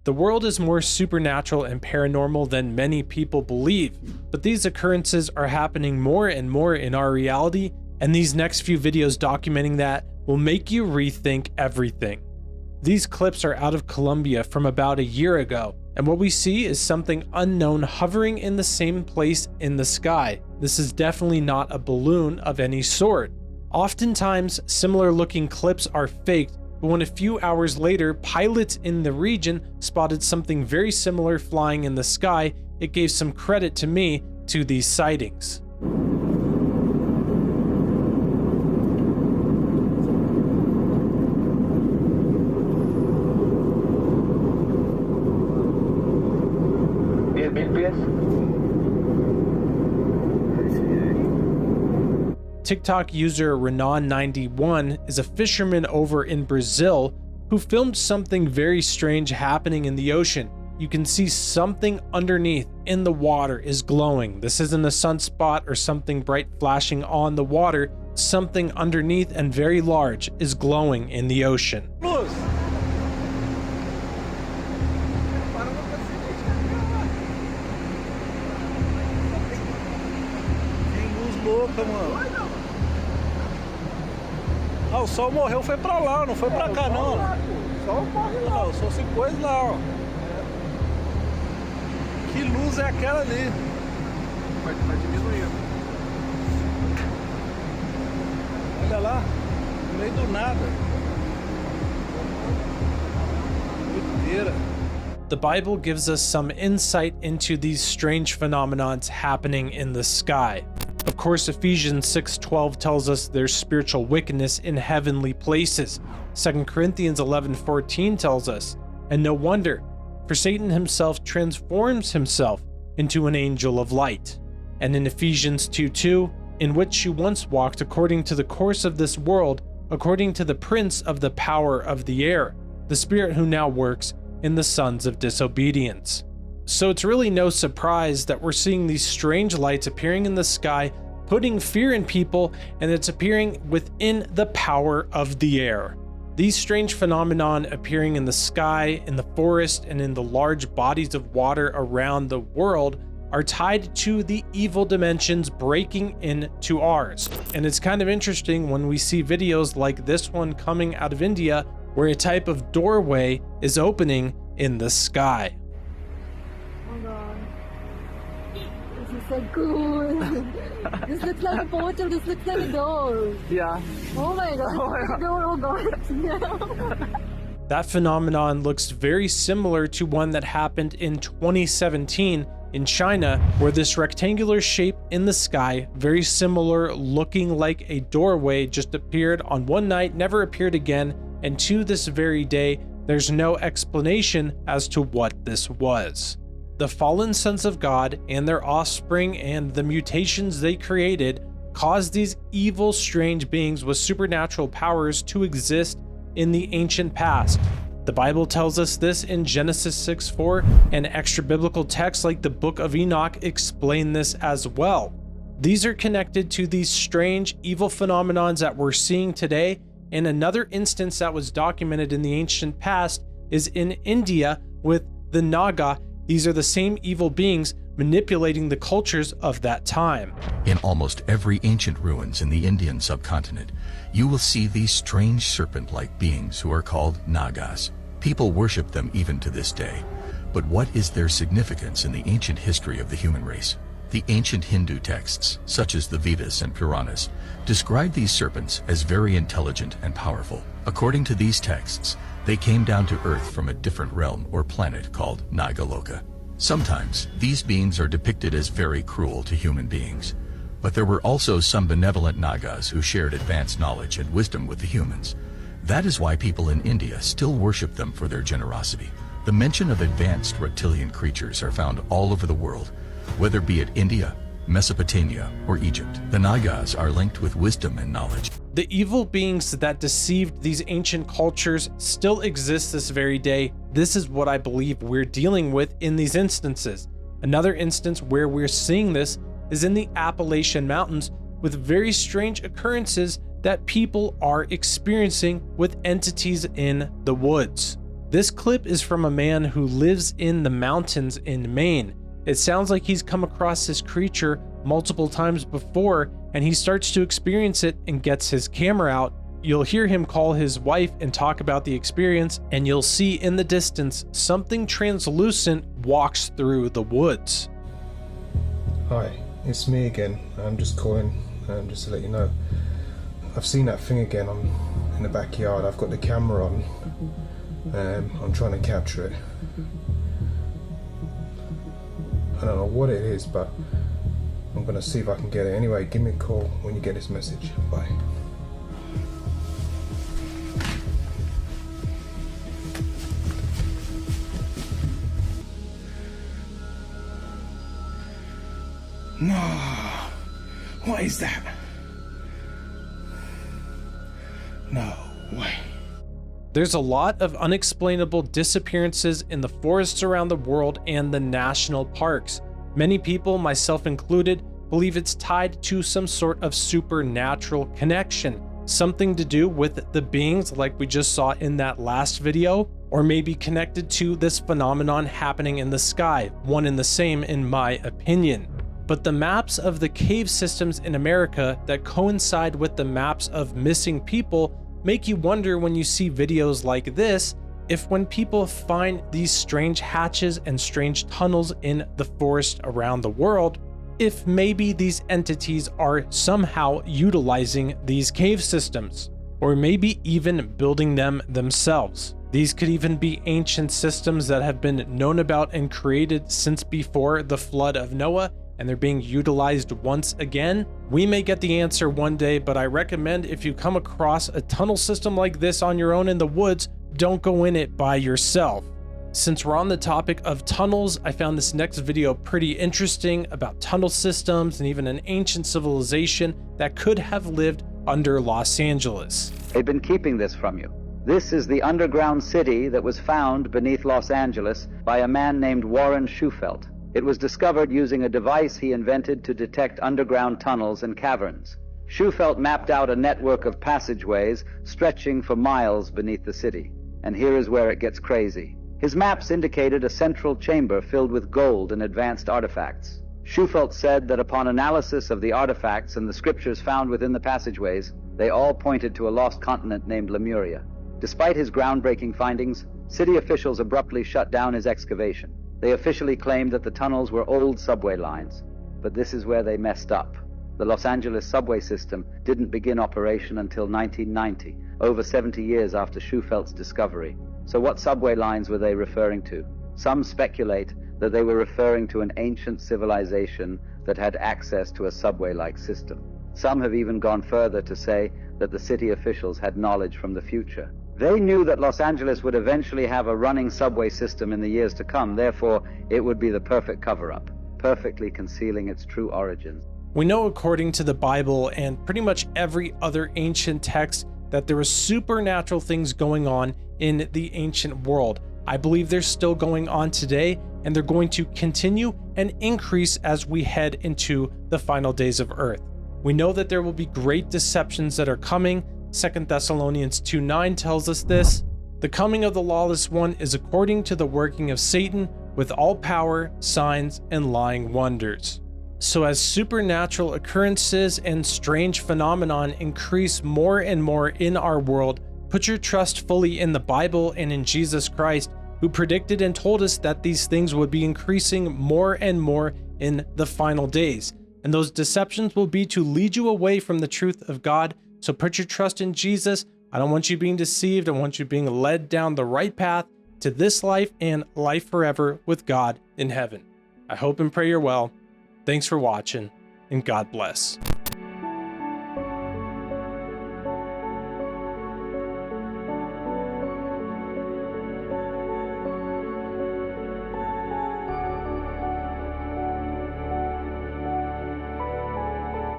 The world is more supernatural and paranormal than many people believe, but these occurrences are happening more and more in our reality, and these next few videos documenting that will make you rethink everything. These clips are out of Colombia from about a year ago, and what we see is something unknown hovering in the same place in the sky. This is definitely not a balloon of any sort. Oftentimes, similar looking clips are faked, but when a few hours later, pilots in the region spotted something very similar flying in the sky, it gave some credit to me to these sightings. TikTok user Renan91 is a fisherman over in Brazil who filmed something very strange happening in the ocean. You can see something underneath in the water is glowing. This isn't a sunspot or something bright flashing on the water. Something underneath and very large is glowing in the ocean. Ah, o sol morreu, foi pra lá, não foi pra cá não. O sol morre lá. O sol se pôs lá, ó. Que luz é aquela ali? Vai diminuindo. Olha lá, no meio do nada. Doideira. The Bible gives us some insight into these strange phenomenons happening in the sky. Of course, Ephesians 6:12 tells us there's spiritual wickedness in heavenly places. 2 Corinthians 11:14 tells us, and no wonder, for Satan himself transforms himself into an angel of light. And in Ephesians 2:2, in which you once walked according to the course of this world, according to the prince of the power of the air, the spirit who now works in the sons of disobedience. So it's really no surprise that we're seeing these strange lights appearing in the sky, putting fear in people, and it's appearing within the power of the air. These strange phenomenon appearing in the sky, in the forest, and in the large bodies of water around the world are tied to the evil dimensions breaking into ours. And it's kind of interesting when we see videos like this one coming out of India, where a type of doorway is opening in the sky. So cool. This looks like a portal, this looks like a door. Yeah. Oh my god, oh god. Yeah. That phenomenon looks very similar to one that happened in 2017 in China, where this rectangular shape in the sky, very similar looking like a doorway, just appeared on one night, never appeared again, and to this very day, there's no explanation as to what this was. The fallen sons of God and their offspring and the mutations they created caused these evil, strange beings with supernatural powers to exist in the ancient past. The Bible tells us this in Genesis 6:4, and extra biblical texts like the Book of Enoch explain this as well. These are connected to these strange, evil phenomenons that we're seeing today, and another instance that was documented in the ancient past is in India with the Naga. These are the same evil beings manipulating the cultures of that time. In almost every ancient ruins in the Indian subcontinent, you will see these strange serpent-like beings who are called Nagas. People worship them even to this day. But what is their significance in the ancient history of the human race? The ancient Hindu texts, such as the Vedas and Puranas, describe these serpents as very intelligent and powerful. According to these texts, they came down to Earth from a different realm or planet called Naga. Sometimes, these beings are depicted as very cruel to human beings, but there were also some benevolent Nagas who shared advanced knowledge and wisdom with the humans. That is why people in India still worship them for their generosity. The mention of advanced reptilian creatures are found all over the world, whether be it India, Mesopotamia, or Egypt. The Nagas are linked with wisdom and knowledge. The evil beings that deceived these ancient cultures still exist this very day. This is what I believe we're dealing with in these instances. Another instance where we're seeing this is in the Appalachian Mountains, with very strange occurrences that people are experiencing with entities in the woods. This clip is from a man who lives in the mountains in Maine. It sounds like he's come across this creature multiple times before, and he starts to experience it and gets his camera out. You'll hear him call his wife and talk about the experience, and you'll see in the distance something translucent walks through the woods. Hi, it's me again. I'm just calling just to let you know. I've seen that thing again in the backyard. I've got the camera on. I'm trying to capture it. I don't know what it is, but I'm going to see if I can get it. Anyway, give me a call when you get this message. Bye. No, what is that? No way. There's a lot of unexplainable disappearances in the forests around the world and the national parks. Many people, myself included, believe it's tied to some sort of supernatural connection, something to do with the beings like we just saw in that last video, or maybe connected to this phenomenon happening in the sky, one and the same in my opinion. But the maps of the cave systems in America that coincide with the maps of missing people make you wonder when you see videos like this, if when people find these strange hatches and strange tunnels in the forest around the world, if maybe these entities are somehow utilizing these cave systems, or maybe even building them themselves. These could even be ancient systems that have been known about and created since before the flood of Noah, and they're being utilized once again. We may get the answer one day, but I recommend if you come across a tunnel system like this on your own in the woods, don't go in it by yourself. Since we're on the topic of tunnels, I found this next video pretty interesting about tunnel systems and even an ancient civilization that could have lived under Los Angeles. They've been keeping this from you. This is the underground city that was found beneath Los Angeles by a man named Warren Shufelt. It was discovered using a device he invented to detect underground tunnels and caverns. Shufelt mapped out a network of passageways stretching for miles beneath the city. And here is where it gets crazy. His maps indicated a central chamber filled with gold and advanced artifacts. Shufelt said that upon analysis of the artifacts and the scriptures found within the passageways, they all pointed to a lost continent named Lemuria. Despite his groundbreaking findings, city officials abruptly shut down his excavation. They officially claimed that the tunnels were old subway lines, but this is where they messed up. The Los Angeles subway system didn't begin operation until 1990, over 70 years after Schufelt's discovery. So what subway lines were they referring to? Some speculate that they were referring to an ancient civilization that had access to a subway-like system. Some have even gone further to say that the city officials had knowledge from the future. They knew that Los Angeles would eventually have a running subway system in the years to come, therefore it would be the perfect cover-up, perfectly concealing its true origins. We know according to the Bible and pretty much every other ancient text that there were supernatural things going on in the ancient world. I believe they're still going on today, and they're going to continue and increase as we head into the final days of Earth. We know that there will be great deceptions that are coming. 2 Thessalonians 2:9 tells us this. The coming of the lawless one is according to the working of Satan with all power, signs, and lying wonders. So as supernatural occurrences and strange phenomenon increase more and more in our world, put your trust fully in the Bible and in Jesus Christ, who predicted and told us that these things would be increasing more and more in the final days. And those deceptions will be to lead you away from the truth of God. So put your trust in Jesus. I don't want you being deceived. I want you being led down the right path to this life and life forever with God in heaven. I hope and pray you're well. Thanks for watching, and God bless.